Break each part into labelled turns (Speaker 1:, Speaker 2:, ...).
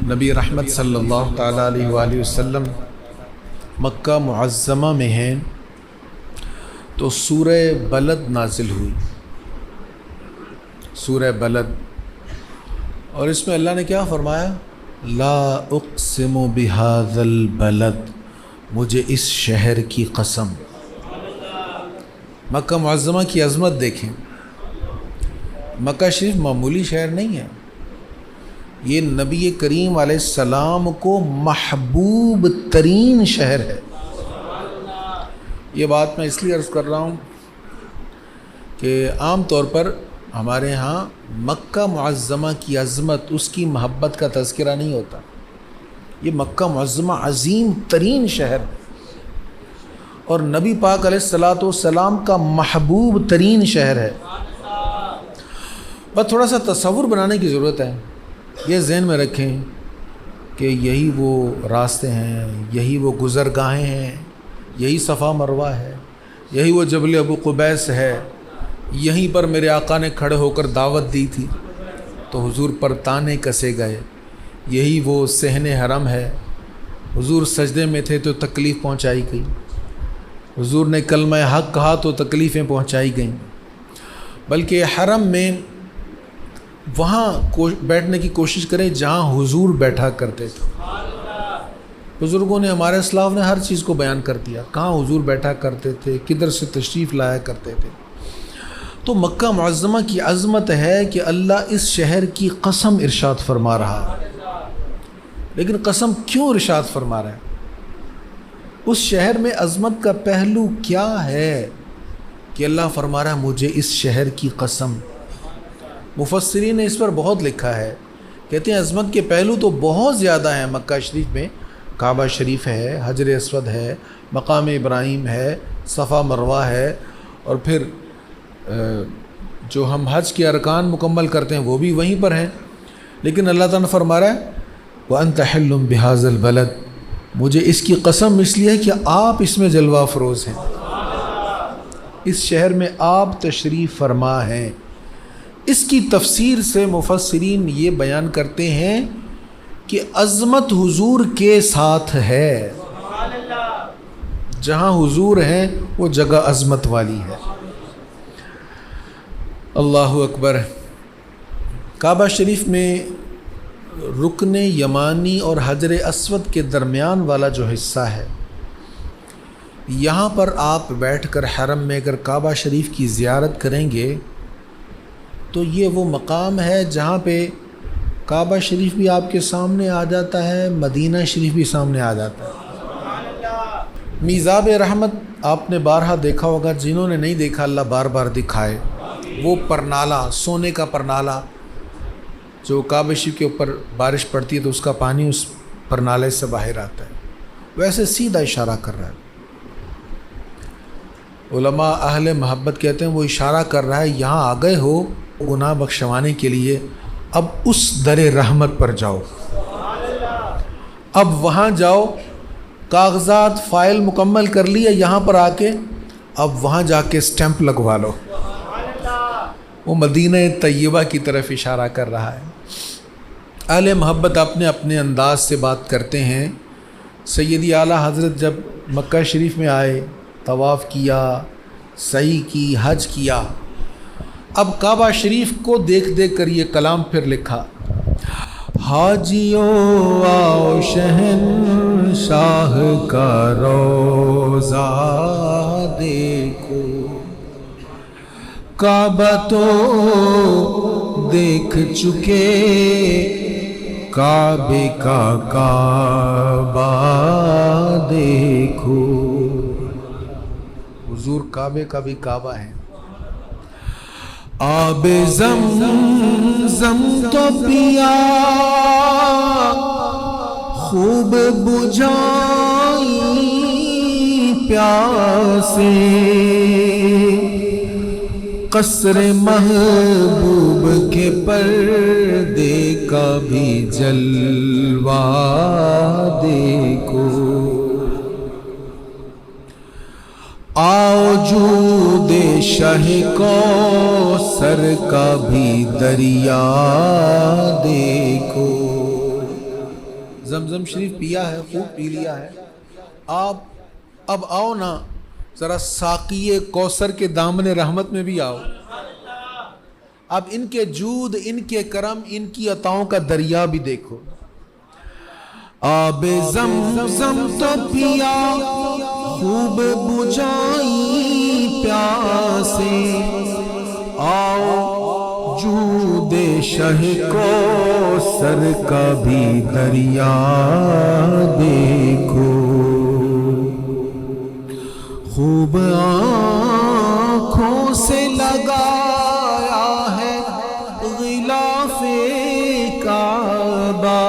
Speaker 1: نبی رحمت صلی اللہ تعالیٰ علیہ وآلہ وسلم مکہ معظمہ میں ہیں تو سورہ بلد نازل ہوئی، سورہ بلد، اور اس میں اللہ نے کیا فرمایا؟ لا اقسم بہذا البلد، مجھے اس شہر کی قسم۔ مکہ معظمہ کی عظمت دیکھیں، مکہ شریف معمولی شہر نہیں ہے، یہ نبی کریم علیہ السلام کو محبوب ترین شہر ہے۔ یہ بات میں اس لیے عرض کر رہا ہوں کہ عام طور پر ہمارے ہاں مکہ معظمہ کی عظمت، اس کی محبت کا تذکرہ نہیں ہوتا۔ یہ مکہ معظمہ عظیم ترین شہر ہے اور نبی پاک علیہ السلام کا محبوب ترین شہر ہے۔ بس تھوڑا سا تصور بنانے کی ضرورت ہے۔ یہ ذہن میں رکھیں کہ یہی وہ راستے ہیں، یہی وہ گزرگاہیں ہیں، یہی صفا مروہ ہے، یہی وہ جبل ابو قبیس ہے، یہیں پر میرے آقا نے کھڑے ہو کر دعوت دی تھی تو حضور پر تانے کسے گئے، یہی وہ صحن حرم ہے، حضور سجدے میں تھے تو تکلیف پہنچائی گئی، حضور نے کلمہ حق کہا تو تکلیفیں پہنچائی گئیں۔ بلکہ حرم میں وہاں بیٹھنے کی کوشش کریں جہاں حضور بیٹھا کرتے تھے۔ بزرگوں نے، ہمارے اسلاف نے ہر چیز کو بیان کر دیا، کہاں حضور بیٹھا کرتے تھے، کدھر سے تشریف لایا کرتے تھے۔ تو مکہ معظمہ کی عظمت ہے کہ اللہ اس شہر کی قسم ارشاد فرما رہا ہے۔ لیکن قسم کیوں ارشاد فرما رہا ہے؟ اس شہر میں عظمت کا پہلو کیا ہے کہ اللہ فرما رہا ہے مجھے اس شہر کی قسم؟ مفسرین نے اس پر بہت لکھا ہے، کہتے ہیں عظمت کے پہلو تو بہت زیادہ ہیں مکہ شریف میں۔ کعبہ شریف ہے، حجر اسود ہے، مقام ابراہیم ہے، صفا مروہ ہے، اور پھر جو ہم حج کے ارکان مکمل کرتے ہیں وہ بھی وہیں پر ہیں۔ لیکن اللہ تعالیٰ نے فرما رہا ہے وَأَنْتَ حِلٌّ بِهَذَا الْبَلَدِ، مجھے اس کی قسم اس لیے کہ آپ اس میں جلوہ افروز ہیں، اس شہر میں آپ تشریف فرما ہیں۔ اس کی تفسیر سے مفسرین یہ بیان کرتے ہیں کہ عظمت حضور کے ساتھ ہے، جہاں حضور ہیں وہ جگہ عظمت والی ہے۔ اللہ اکبر۔ کعبہ شریف میں رکن یمانی اور حجر اسود کے درمیان والا جو حصہ ہے، یہاں پر آپ بیٹھ کر حرم میں اگر کعبہ شریف کی زیارت کریں گے تو یہ وہ مقام ہے جہاں پہ کعبہ شریف بھی آپ کے سامنے آ جاتا ہے، مدینہ شریف بھی سامنے آ جاتا ہے۔ میزاب رحمت آپ نے بارہا دیکھا ہوگا، جنہوں نے نہیں دیکھا اللہ بار بار دکھائے۔ وہ پرنالہ، سونے کا پرنالہ جو کعبہ شریف کے اوپر بارش پڑتی ہے تو اس کا پانی اس پرنالے سے باہر آتا ہے، ویسے سیدھا اشارہ کر رہا ہے۔ علماء اہل محبت کہتے ہیں وہ اشارہ کر رہا ہے یہاں آ گئے ہو گناہ بخشوانے کے لیے، اب اس در رحمت پر جاؤ، اب وہاں جاؤ، کاغذات فائل مکمل کر لیا، یہاں پر آ کے اب وہاں جا کے سٹیمپ لگوا لو۔ وہ مدینہ طیبہ کی طرف اشارہ کر رہا ہے۔ اہل محبت اپنے اپنے انداز سے بات کرتے ہیں۔ سیدی اعلیٰ حضرت جب مکہ شریف میں آئے، طواف کیا، سعی کی، حج کیا، اب کعبہ شریف کو دیکھ دیکھ کر یہ کلام پھر لکھا، حاجیوں آؤ شہنشاہ کا روضہ دیکھو، کعبہ تو دیکھ چکے، کعبے کا کعبہ دیکھو۔ حضور کعبے کا بھی کعبہ ہے۔ آب زمزم تو پیا خوب بجھائی پیاسے، قصر محبوب کے پردے کا بھی جلوہ دیکھو، آؤ جود شاہ کوثر کا بھی دریا دیکھو، زمزم شریف پیا ہے، خوب پی لیا ہے، آپ اب آؤ نا ذرا ساقی کوثر کے دامن رحمت میں بھی آؤ. اب ان کے جود، ان کے کرم، ان کی عطاؤں کا دریا بھی دیکھو. آب زمزم تو پیا خوب بجھائی پیاسے، آؤ جود شہ کوثر کا بھی دریا دیکھو. خوب آنکھوں سے لگایا ہے غلاف کعبہ،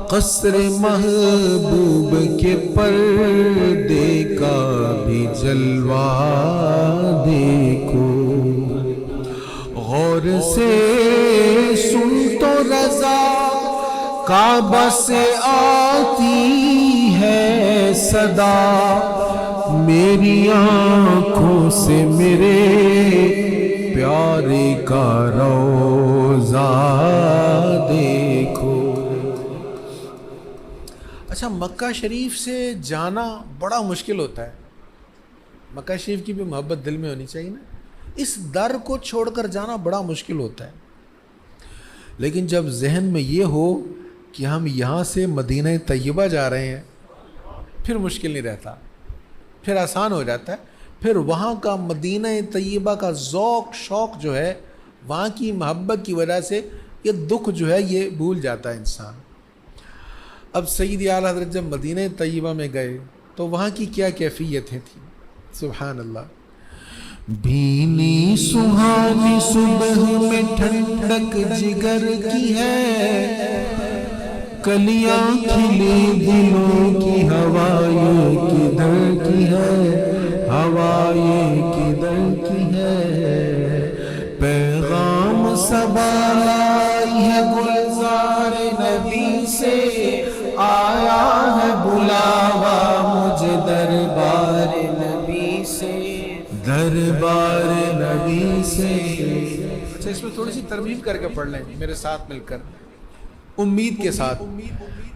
Speaker 1: قصر محبوب کے پردے کا بھی جلوہ دیکھو. غور سے سن تو رضا کعبہ سے آتی ہے صدا، میری آنکھوں سے میرے پیارے کا روضہ دیکھو. اچھا، مکہ شریف سے جانا بڑا مشکل ہوتا ہے. مکہ شریف کی بھی محبت دل میں ہونی چاہیے نا. اس در کو چھوڑ کر جانا بڑا مشکل ہوتا ہے. لیکن جب ذہن میں یہ ہو کہ ہم یہاں سے مدینہ طیبہ جا رہے ہیں، پھر مشکل نہیں رہتا، پھر آسان ہو جاتا ہے. پھر وہاں کا مدینہ طیبہ کا ذوق شوق جو ہے، وہاں کی محبت کی وجہ سے یہ دکھ جو ہے یہ بھول جاتا ہے انسان. اب سید اعلیٰ حضرت جب مدینہ طیبہ میں گئے تو وہاں کی کیا کیفیتیں تھیں. سبحان اللہ. بھینی سہانی صبح میں ٹھنڈک جگر کی ہے، کلیاں کھلی دلوں کی ہوائیں کدھر کی ہے، ہوائیں کدھر کی ہے. پیغام صبا لائی ہے گلزار نبی سے، آیا ہے بلاوا مجھے دربار نبی سے، دربار نبی سے. اچھا، اس میں تھوڑی سی ترمیم کر کے پڑھ لیں میرے ساتھ مل کر، امید کے ساتھ.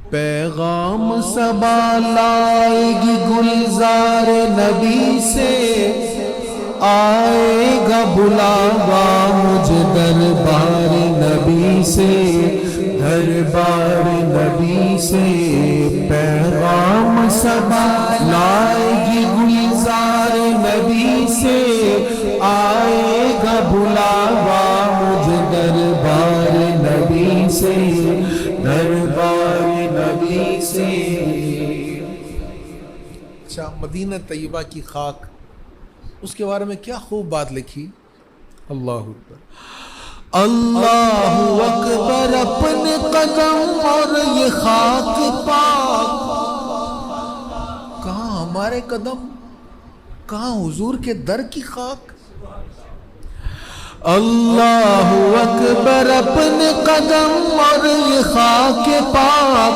Speaker 1: پیغام صبا لائے گی گلزار نبی سے، آئے گا بلاوا مجھے دربار نبی سے، دربار نبی سے. پیغام صبا لائے گی گلزار نبی سے، آئے گا بلاوا مجھے دربار نبی سے، دربار نبی سے. اچھا، مدینہ طیبہ کی خاک، اس کے بارے میں کیا خوب بات لکھی. اللہ اکبر، اللہ اکبر. اپنے قدم اور یہ خاک پاک، کہاں ہمارے قدم، کہاں حضور کے در کی خاک. اللہ اکبر. اپنے قدم اور یہ خاک پاک،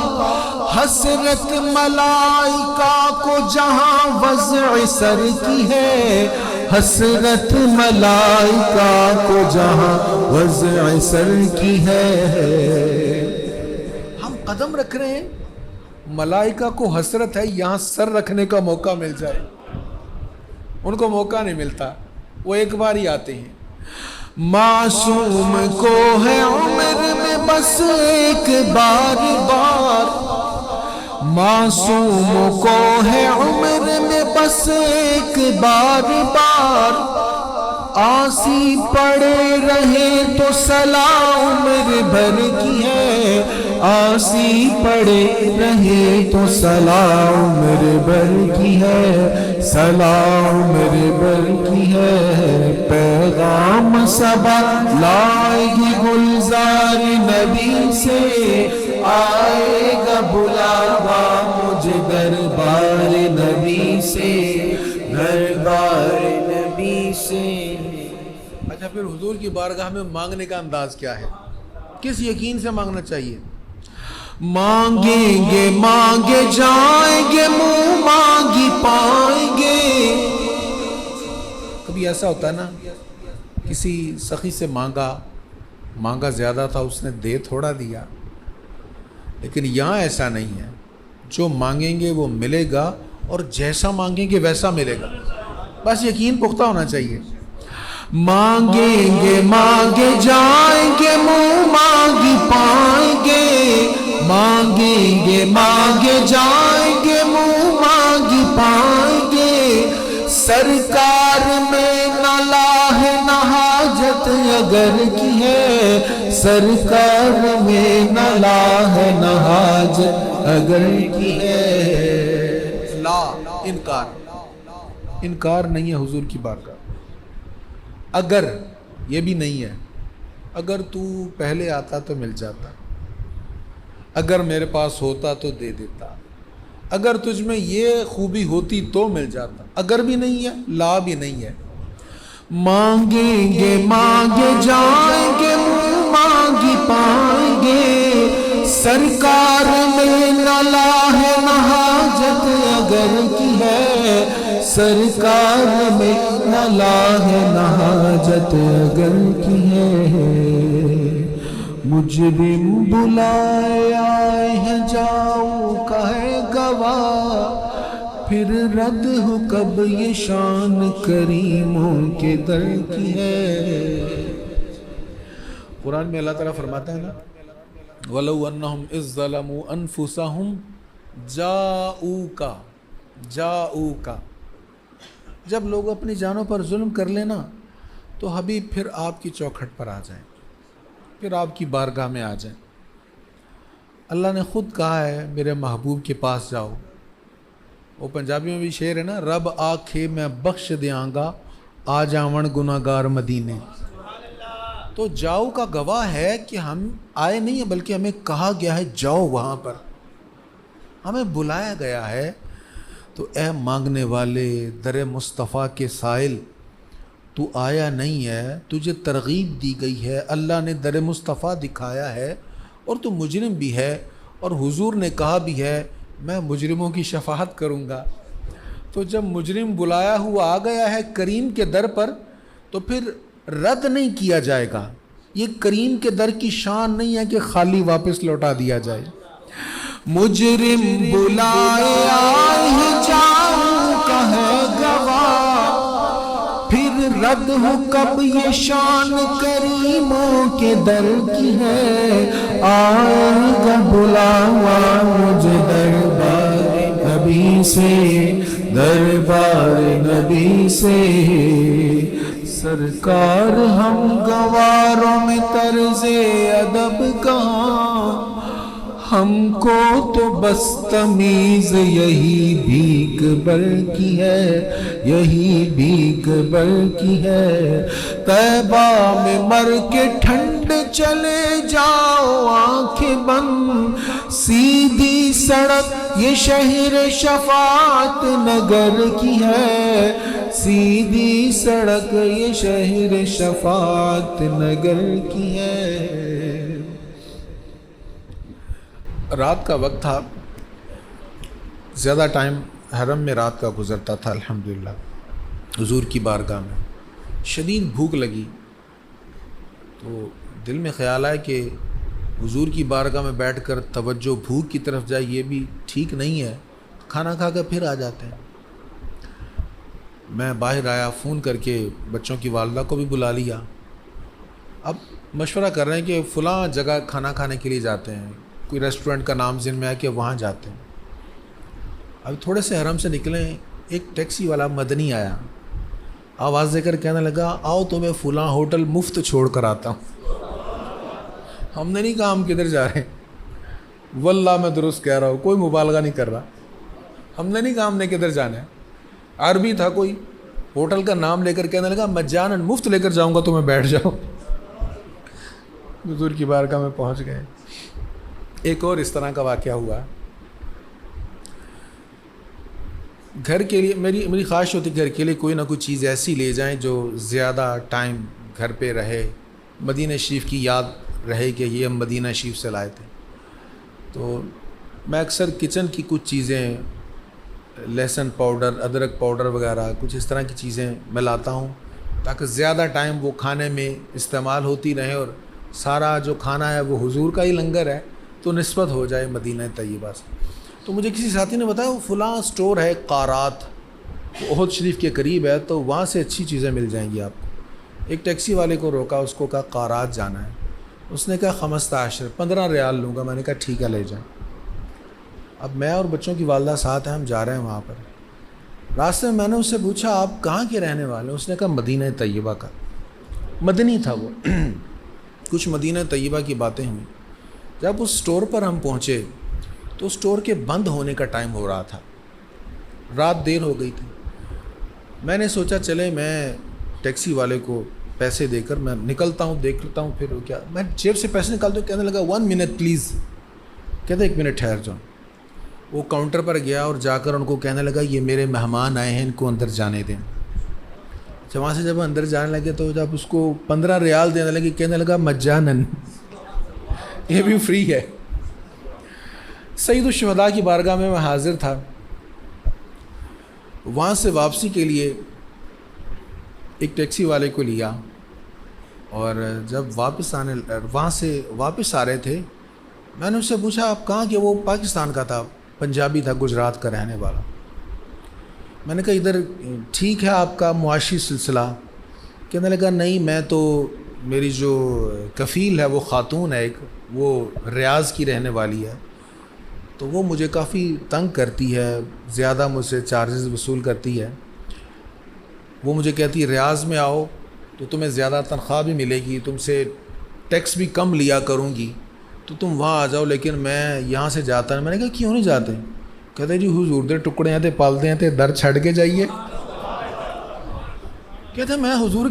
Speaker 1: حسرت ملائکہ کو جہاں وضع سر کی ہے، حسرت ملائکہ کو جہاں وضع سر کی ہے. ہم قدم رکھ رہے ہیں، ملائکہ کو حسرت ہے یہاں سر رکھنے کا موقع مل جائے. ان کو موقع نہیں ملتا، وہ ایک بار ہی آتے ہیں. معصوم کو ہے عمر میں بس ایک بار بار، معصوم کو ہے عمر میں بس ایک بار بار. آسی پڑے رہے تو صلاح عمر بھر کی ہے، آسی پڑے رہے تو صلاح عمر بھر کی ہے، صلاح عمر بھر کی ہے. پیغام صبا لائے گی گلزار نبی سے، آئے گا بلاوا مجھے دربار نبی سے، دربار نبی سے. اچھا، پھر حضور کی بارگاہ میں مانگنے کا انداز کیا ہے، کس یقین سے مانگنا چاہیے. مانگیں گے مانگے جائیں گے، منہ مانگی پائیں گے. کبھی ایسا ہوتا ہے نا، کسی سخی سے مانگا زیادہ تھا، اس نے دے تھوڑا دیا، لیکن یہاں ایسا نہیں ہے، جو مانگیں گے وہ ملے گا، اور جیسا مانگیں گے ویسا ملے گا، بس یقین پختہ ہونا چاہیے۔ مانگیں گے مانگے جائیں گے، منہ مانگی پائیں گے، مانگیں گے مانگے جائیں گے، منہ مانگی پائیں گے، سرکار میں نہ لاہ نہ حاجت اگر کی ہے، سرکار میں نہ لاہ نہ حاجت اگر کی ہے۔ لا، انکار نہیں ہے حضور کی بارگاہ۔ اگر، یہ بھی نہیں ہے، اگر تو پہلے آتا تو مل جاتا، اگر میرے پاس ہوتا تو دے دیتا، اگر تجھ میں یہ خوبی ہوتی تو مل جاتا، اگر بھی نہیں ہے، لا بھی نہیں ہے۔ مانگیں گے مانگے جائیں گے، منہ مانگی پائیں گے، سرکار میں نہ لاہ نہ حاجت اگر کی ہے، سرکار میں نہ لاہ نہ حاجت اگر کی ہے۔ مجرم بلائے آئے ہیں جاؤ کا ہے گواہ، پھر رد ہو کب یہ شان کریموں کے در کی ہے۔ قرآن میں اللہ تعالیٰ فرماتا ہے نا، وَلَوْ أَنَّهُمْ إِذْ ظَلَمُوا أَنفُسَهُمْ جَاءُوكَ، جب لوگ اپنی جانوں پر ظلم کر لینا تو حبیب پھر آپ کی چوکھٹ پر آ جائیں، پھر آپ کی بارگاہ میں آ جائیں۔ اللہ نے خود کہا ہے میرے محبوب کے پاس جاؤ، وہ پنجابی میں بھی شعر ہے نا، رب آکھے میں بخش دیاں گا، آ جاون گناہگار مدینے۔ تو جاؤ کا گواہ ہے کہ ہم آئے نہیں ہیں، بلکہ ہمیں کہا گیا ہے جاؤ وہاں پر، ہمیں بلایا گیا ہے۔ تو اے مانگنے والے، در مصطفیٰ کے سائل، تو آیا نہیں ہے، تجھے ترغیب دی گئی ہے، اللہ نے در مصطفیٰ دکھایا ہے، اور تو مجرم بھی ہے، اور حضور نے کہا بھی ہے میں مجرموں کی شفاعت کروں گا۔ تو جب مجرم بلایا ہوا آ گیا ہے کریم کے در پر، تو پھر رد نہیں کیا جائے گا۔ یہ کریم کے در کی شان نہیں ہے کہ خالی واپس لوٹا دیا جائے۔ مجرم بلائے آئے ہیں جاؤ کا ہے گواہ، پھر رد ہو کب یہ شان کریموں کے در کی ہے۔ آئے گا بلاوا مجھے دربار نبی سے، دربار نبی سے، سرکار ہم گواروں میں طرز ادب کہاں، ہم کو تو بس تمیز یہی بھیک بر کی ہے، یہی بھیک بر کی ہے۔ طیبہ میں مر کے ٹھنڈ چلے جاؤ آنکھیں بند، سیدھی سڑک یہ شہر شفاعت نگر کی ہے، سیدھی سڑک یہ شہر شفاعت نگر کی ہے۔ رات کا وقت تھا، زیادہ ٹائم حرم میں رات کا گزرتا تھا الحمدللہ۔ حضور کی بارگاہ میں شدید بھوک لگی، تو دل میں خیال آیا کہ حضور کی بارگاہ میں بیٹھ کر توجہ بھوک کی طرف جائے، یہ بھی ٹھیک نہیں ہے، کھانا کھا کر پھر آ جاتے ہیں۔ میں باہر آیا، فون کر کے بچوں کی والدہ کو بھی بلا لیا، اب مشورہ کر رہے ہیں کہ فلاں جگہ کھانا کھانے کے لیے جاتے ہیں، کوئی ریسٹورنٹ کا نام ذہن میں آیا کہ وہاں جاتے ہیں۔ اب تھوڑے سے حرم سے نکلیں، ایک ٹیکسی والا مدنی آیا، آواز دے کر کہنے لگا آؤ تمہیں فلاں ہوٹل مفت چھوڑ کر آتا ہوں۔ ہم نے نہیں کہا ہم کدھر جا رہے ہیں، واللہ میں درست کہہ رہا ہوں، کوئی مبالغہ نہیں کر رہا، ہم نے نہیں کہا ہم نے کدھر جانا ہے۔ عربی تھا کوئی، ہوٹل کا نام لے کر کہنے لگا مجاناً مفت لے کر جاؤں گا تمہیں، بیٹھ جاؤ۔ حضور کی بارگاہ میں پہنچ گئے۔ ایک اور اس طرح کا واقعہ ہوا، گھر کے لیے میری خواہش ہوتی گھر کے لیے کوئی نہ کوئی چیز ایسی لے جائیں جو زیادہ ٹائم گھر پہ رہے، مدینہ شریف کی یاد رہے کہ یہ ہم مدینہ شریف سے لائے تھے۔ تو میں اکثر کچن کی کچھ چیزیں، لہسن پاؤڈر، ادرک پاؤڈر وغیرہ کچھ اس طرح کی چیزیں میں لاتا ہوں تاکہ زیادہ ٹائم وہ کھانے میں استعمال ہوتی رہیں، اور سارا جو کھانا ہے وہ حضور کا ہی لنگر ہے، تو نسبت ہو جائے مدینہ طیبہ سے۔ تو مجھے کسی ساتھی نے بتایا وہ فلاں اسٹور ہے قارات، وہ احد شریف کے قریب ہے، تو وہاں سے اچھی چیزیں مل جائیں گی آپ کو۔ ایک ٹیکسی والے کو روکا، اس کو کہا قارات جانا ہے، اس نے کہا 15 ریال لوں گا۔ میں نے کہا ٹھیک ہے لے جائیں۔ اب میں اور بچوں کی والدہ ساتھ ہیں، ہم جا رہے ہیں وہاں پر۔ راستے میں نے اس سے پوچھا آپ کہاں کے رہنے والے ہیں؟ اس نے کہا مدینہ طیبہ کا، مدنی تھا وہ۔ کچھ مدینہ طیبہ کی باتیں ہوئیں۔ جب اس اسٹور پر ہم پہنچے تو اسٹور کے بند ہونے کا ٹائم ہو رہا تھا، رات دیر ہو گئی تھی۔ میں نے سوچا چلے میں ٹیکسی والے کو پیسے دے کر میں نکلتا ہوں، دیکھ لیتا ہوں پھر کیا۔ میں جیب سے پیسے نکالتے کہنے لگا 1 منٹ پلیز، کہتے 1 منٹ ٹھہر جاؤ۔ وہ کاؤنٹر پر گیا اور جا کر ان کو کہنے لگا یہ میرے مہمان آئے ہیں، ان کو اندر جانے دیں۔ وہاں سے جب اندر جانے لگے تو جب اس کو 15 ریال دینے لگے، کہنے لگا مجانن، یہ بھی فری ہے۔ سید الشہداء کی بارگاہ میں حاضر تھا۔ وہاں سے واپسی کے لیے ایک ٹیکسی والے کو لیا، اور جب وہاں سے واپس آ رہے تھے، میں نے اس سے پوچھا آپ کہاں کے؟ وہ پاکستان کا تھا، پنجابی تھا، گجرات کا رہنے والا۔ میں نے کہا ادھر ٹھیک ہے آپ کا معاشی سلسلہ؟ کہنے لگا نہیں، میں تو میری جو کفیل ہے وہ خاتون ہے ایک، وہ ریاض کی رہنے والی ہے، تو وہ مجھے کافی تنگ کرتی ہے، زیادہ مجھ سے چارجز وصول کرتی ہے۔ وہ مجھے کہتی ہے ریاض میں آؤ تو تمہیں زیادہ تنخواہ بھی ملے گی، تم سے ٹیکس بھی کم لیا کروں گی، تو تم وہاں آ جاؤ، لیکن میں یہاں سے جاتا نہیں۔ میں نے کہا کیوں نہیں جاتے؟ کہتے جی حضور دے ٹکڑے ہیں تے پالتے ہیں تے در چھڑ کے جائیے۔ کہتے میں حضور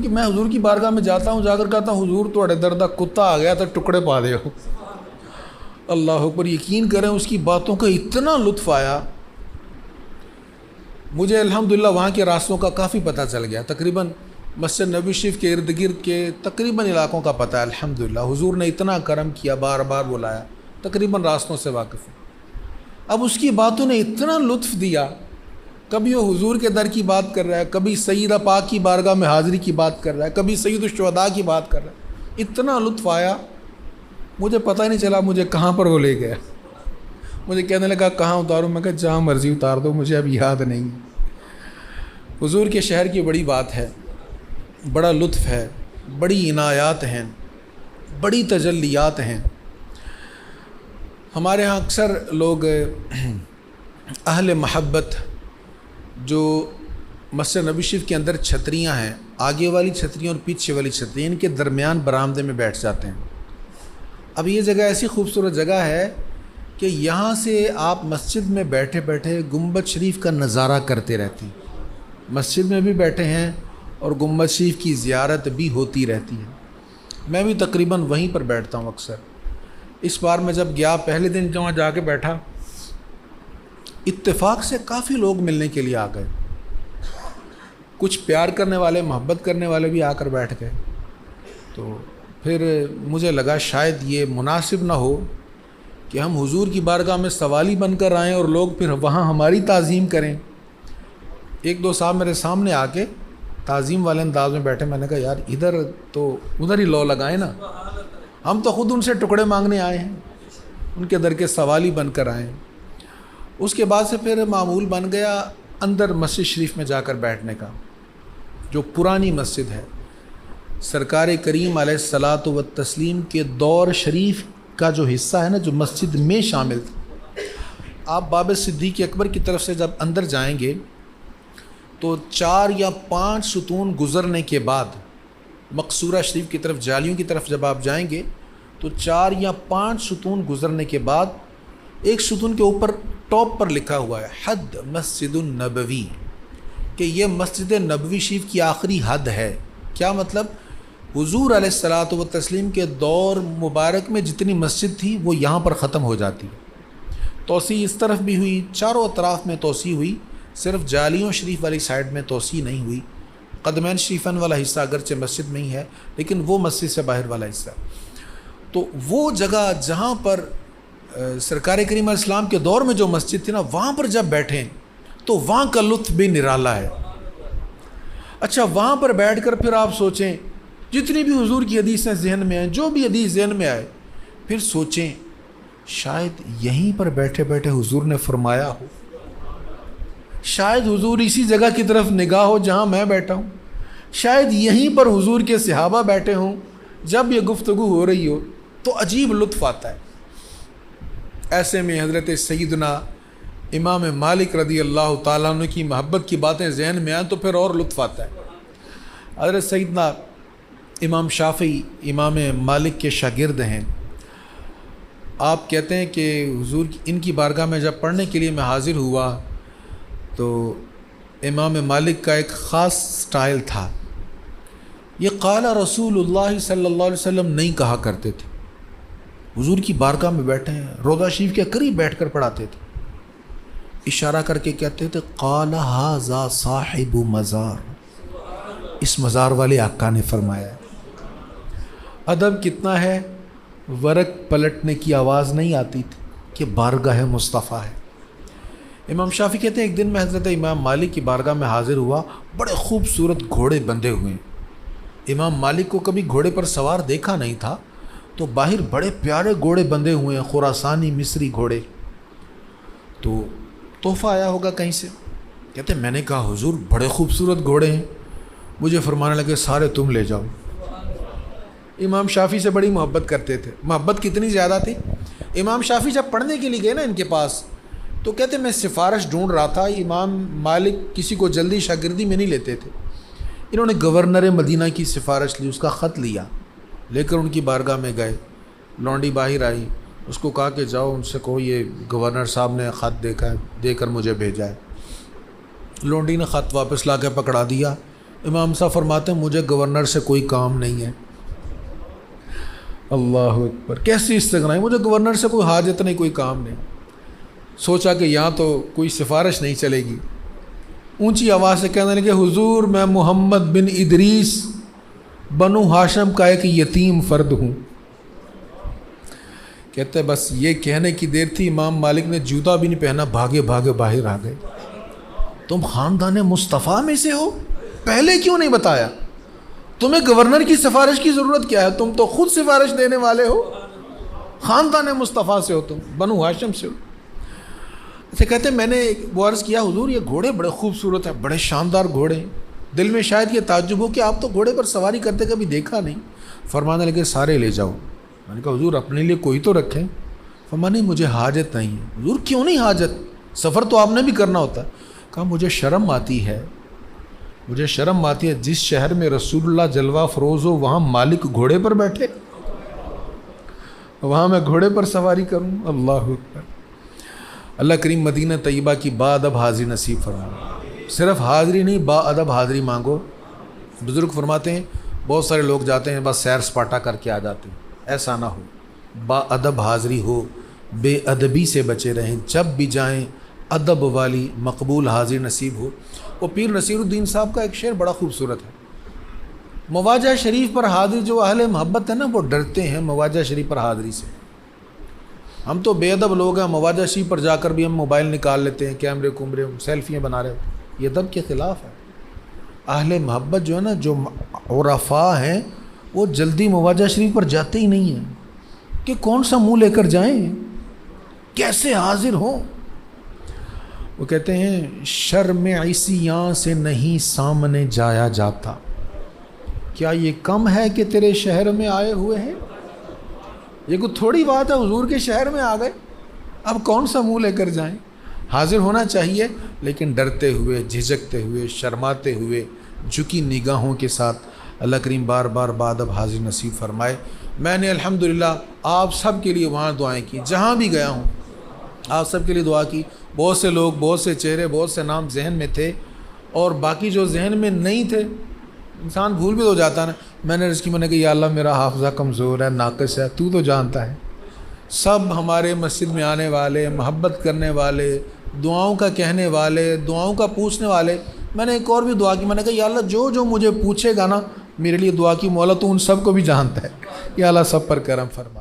Speaker 1: کی بارگاہ میں جاتا ہوں، جا کر کہتا ہوں حضور توڑے در دا کتا آ گیا تو ٹکڑے پا دے ہو۔ اللہ اکبر، یقین کریں اس کی باتوں کا اتنا لطف آیا مجھے۔ الحمدللہ وہاں کے راستوں کا کافی پتہ چل گیا، تقریباً مسجد نبوی شریف کے ارد گرد کے تقریباً علاقوں کا پتہ ہے الحمدللہ۔ حضور نے اتنا کرم کیا، بار بار بلایا، تقریباً راستوں سے واقف ہوں۔ اب اس کی باتوں نے اتنا لطف دیا، کبھی وہ حضور کے در کی بات کر رہا ہے، کبھی سیدہ پاک کی بارگاہ میں حاضری کی بات کر رہا ہے، کبھی سید الشہداء کی بات کر رہا ہے۔ اتنا لطف آیا مجھے پتہ ہی نہیں چلا مجھے کہاں پر وہ لے گیا۔ مجھے کہنے لگا کہاں اتاروں؟ میں کہا جہاں مرضی اتار دو، مجھے اب یاد نہیں۔ حضور کے شہر کی بڑی بات ہے، بڑا لطف ہے، بڑی عنایات ہیں، بڑی تجلیات ہیں۔ ہمارے ہاں اکثر لوگ اہل محبت جو مسجد نبوی شریف کے اندر چھتریاں ہیں، آگے والی چھتریاں اور پیچھے والی چھتریاں، ان کے درمیان برآمدے میں بیٹھ جاتے ہیں۔ اب یہ جگہ ایسی خوبصورت جگہ ہے کہ یہاں سے آپ مسجد میں بیٹھے بیٹھے گنبد شریف کا نظارہ کرتے رہتے ہیں۔ مسجد میں بھی بیٹھے ہیں اور گنبد شریف کی زیارت بھی ہوتی رہتی ہے۔ میں بھی تقریباً وہیں پر بیٹھتا ہوں اکثر۔ اس بار میں جب گیا، پہلے دن وہاں جا کے بیٹھا، اتفاق سے کافی لوگ ملنے کے لیے آ گئے، کچھ پیار کرنے والے، محبت کرنے والے بھی آ کر بیٹھ گئے۔ تو پھر مجھے لگا شاید یہ مناسب نہ ہو کہ ہم حضور کی بارگاہ میں سوالی بن کر آئیں اور لوگ پھر وہاں ہماری تعظیم کریں۔ ایک دو صاحب میرے سامنے آ کے تعظیم والے انداز میں بیٹھے، میں نے کہا یار ادھر تو ادھر ہی لو لگائیں نا، ہم تو خود ان سے ٹکڑے مانگنے آئے ہیں، ان کے در کے سوالی بن کر آئے ہیں۔ اس کے بعد سے پھر معمول بن گیا اندر مسجد شریف میں جا کر بیٹھنے کا، جو پرانی مسجد ہے، سرکار کریم علیہ الصلاۃ والتسلیم کے دور شریف کا جو حصہ ہے نا، جو مسجد میں شامل تھا۔ آپ باب صدیق اکبر کی طرف سے جب اندر جائیں گے تو 4 یا 5 ستون گزرنے کے بعد، مقصورہ شریف کی طرف، جالیوں کی طرف جب آپ جائیں گے تو 4 یا 5 ستون گزرنے کے بعد ایک ستون کے اوپر ٹاپ پر لکھا ہوا ہے حد مسجد النبوی، کہ یہ مسجد نبوی شریف کی آخری حد ہے۔ کیا مطلب؟ حضور علیہ الصلاۃ والتسلیم کے دور مبارک میں جتنی مسجد تھی وہ یہاں پر ختم ہو جاتی۔ توسیع اس طرف بھی ہوئی، چاروں اطراف میں توسیع ہوئی، صرف جالیوں شریف والی سائڈ میں توسیع نہیں ہوئی۔ قدمین شریفن والا حصہ اگرچہ مسجد میں ہی ہے، لیکن وہ مسجد سے باہر والا حصہ۔ تو وہ جگہ جہاں پر سرکار کریم علیہ السلام کے دور میں جو مسجد تھی نا، وہاں پر جب بیٹھیں تو وہاں کا لطف بھی نرالا ہے۔ اچھا، وہاں پر بیٹھ کر پھر آپ سوچیں، جتنی بھی حضور کی حدیثیں ذہن میں آئیں، جو بھی حدیث ذہن میں آئے، پھر سوچیں شاید یہیں پر بیٹھے بیٹھے حضور نے فرمایا ہو، شاید حضور اسی جگہ کی طرف نگاہ ہو جہاں میں بیٹھا ہوں، شاید یہیں پر حضور کے صحابہ بیٹھے ہوں، جب یہ گفتگو ہو رہی ہو تو عجیب لطف آتا ہے۔ ایسے میں حضرت سیدنا امام مالک رضی اللہ تعالیٰ عنہ کی محبت کی باتیں ذہن میں آئیں تو پھر اور لطف آتا ہے۔ حضرت سیدنا امام شافعی امام مالک کے شاگرد ہیں۔ آپ کہتے ہیں کہ حضور ان کی بارگاہ میں جب پڑھنے کے لیے میں حاضر ہوا تو امام مالک کا ایک خاص سٹائل تھا، یہ قال رسول اللہ صلی اللہ علیہ وسلم نہیں کہا کرتے تھے۔ حضور کی بارگاہ میں بیٹھے ہیں، روضہ شریف کے قریب بیٹھ کر پڑھاتے تھے، اشارہ کر کے کہتے تھے قال ھذا صاحب مزار، اس مزار والے آقا نے فرمایا۔ ادب کتنا ہے، ورق پلٹنے کی آواز نہیں آتی تھی کہ بارگاہ مصطفیٰ ہے۔ امام شافعی کہتے ہیں ایک دن میں حضرت امام مالک کی بارگاہ میں حاضر ہوا، بڑے خوبصورت گھوڑے بندھے ہوئے ہیں۔ امام مالک کو کبھی گھوڑے پر سوار دیکھا نہیں تھا، تو باہر بڑے پیارے گھوڑے بندھے ہوئے ہیں، خراسانی مصری گھوڑے۔ تو تحفہ آیا ہوگا کہیں سے، کہتے ہیں میں نے کہا حضور بڑے خوبصورت گھوڑے ہیں، مجھے فرمانے لگے سارے تم لے جاؤ۔ امام شافعی سے بڑی محبت کرتے تھے، محبت کتنی زیادہ تھی، امام شافعی جب پڑھنے کے لیے گئے نا ان کے پاس تو کہتے میں سفارش ڈھونڈ رہا تھا، امام مالک کسی کو جلدی شاگردی میں نہیں لیتے تھے، انہوں نے گورنر مدینہ کی سفارش لی، اس کا خط لیا، لے کر ان کی بارگاہ میں گئے۔ لونڈی باہر آئی، اس کو کہا کہ جاؤ ان سے کہو یہ گورنر صاحب نے خط دے کر مجھے بھیجا ہے۔ لونڈی نے خط واپس لا کے پکڑا دیا۔ امام صاحب فرماتے ہیں مجھے گورنر سے کوئی کام نہیں ہے۔ اللہ اکبر، کیسی استغنائی، مجھے گورنر سے کوئی حاجت نہیں، کوئی کام نہیں۔ سوچا کہ یہاں تو کوئی سفارش نہیں چلے گی، اونچی آواز سے کہنے لگے حضور میں محمد بن ادریس بنو ہاشم کا ایک یتیم فرد ہوں۔ کہتے بس یہ کہنے کی دیر تھی، امام مالک نے جوتا بھی نہیں پہنا، بھاگے بھاگے باہر آ گئے۔ تم خاندان مصطفیٰ میں سے ہو، پہلے کیوں نہیں بتایا؟ تمہیں گورنر کی سفارش کی ضرورت کیا ہے، تم تو خود سفارش دینے والے ہو، خاندان مصطفیٰ سے ہو، تم بنو ہاشم سے ہو۔ اسے کہتے ہیں میں نے وہ عرض کیا حضور یہ گھوڑے بڑے خوبصورت ہیں، بڑے شاندار گھوڑے ہیں، دل میں شاید یہ تعجب ہو کہ آپ تو گھوڑے پر سواری کرتے کبھی دیکھا نہیں۔ فرمانے لگے سارے لے جاؤ۔ میں نے کہا حضور اپنے لیے کوئی تو رکھیں۔ فرمایا نہیں مجھے حاجت نہیں ہے۔ حضور کیوں نہیں حاجت، سفر تو آپ نے بھی کرنا ہوتا ہے۔ کہا مجھے شرم آتی ہے، مجھے شرم آتی ہے، جس شہر میں رسول اللہ جلوہ فروز ہو وہاں مالک گھوڑے پر بیٹھے، وہاں میں گھوڑے پر سواری کروں۔ اللہ اکبر۔ اللہ کریم مدینہ طیبہ کی با ادب حاضری نصیب فرمائے۔ صرف حاضری نہیں، با ادب حاضری مانگو۔ بزرگ فرماتے ہیں بہت سارے لوگ جاتے ہیں بس سیر سپاٹا کر کے آ جاتے ہیں، ایسا نہ ہو، با ادب حاضری ہو، بے ادبی سے بچے رہیں، جب بھی جائیں ادب والی مقبول حاضری نصیب ہو۔ وہ پیر نصیر الدین صاحب کا ایک شعر بڑا خوبصورت ہے، مواجہ شریف پر حاضری، جو اہل محبت ہے نا وہ ڈرتے ہیں مواجہ شریف پر حاضری سے۔ ہم تو بے ادب لوگ ہیں، مواجہ شریف پر جا کر بھی ہم موبائل نکال لیتے ہیں، کیمرے کومرے سیلفیاں بنا رہے ہیں، یہ ادب کے خلاف ہے۔ اہل محبت جو ہے نا، جو عرفاء ہیں، وہ جلدی مواجہ شریف پر جاتے ہی نہیں ہیں کہ کون سا منہ لے کر جائیں، کیسے حاضر ہوں۔ وہ کہتے ہیں شرم عیسیاں سے نہیں سامنے جایا جاتا، کیا یہ کم ہے کہ تیرے شہر میں آئے ہوئے ہیں؟ یہ کوئی تھوڑی بات ہے، حضور کے شہر میں آ گئے، اب کون سا منہ لے کر جائیں۔ حاضر ہونا چاہیے لیکن ڈرتے ہوئے، جھجکتے ہوئے، شرماتے ہوئے، جھکی نگاہوں کے ساتھ۔ اللہ کریم بار بار بادب حاضر نصیب فرمائے۔ میں نے الحمدللہ آپ سب کے لیے وہاں دعائیں کی، جہاں بھی گیا ہوں آپ سب کے لیے دعا کی۔ بہت سے لوگ، بہت سے چہرے، بہت سے نام ذہن میں تھے، اور باقی جو ذہن میں نہیں تھے انسان بھول بھی تو جاتا نا۔ میں نے عرض کی، میں نے کہا یا اللہ میرا حافظہ کمزور ہے، ناقص ہے، تو جانتا ہے۔ سب ہمارے مسجد میں آنے والے، محبت کرنے والے، دعاؤں کا کہنے والے، دعاؤں کا پوچھنے والے، میں نے ایک اور بھی دعا کی، میں نے کہا یا اللہ جو مجھے پوچھے گا نا میرے لیے دعا کی، مولا تو ان سب کو بھی جانتا ہے، یا اللہ سب پر کرم فرما۔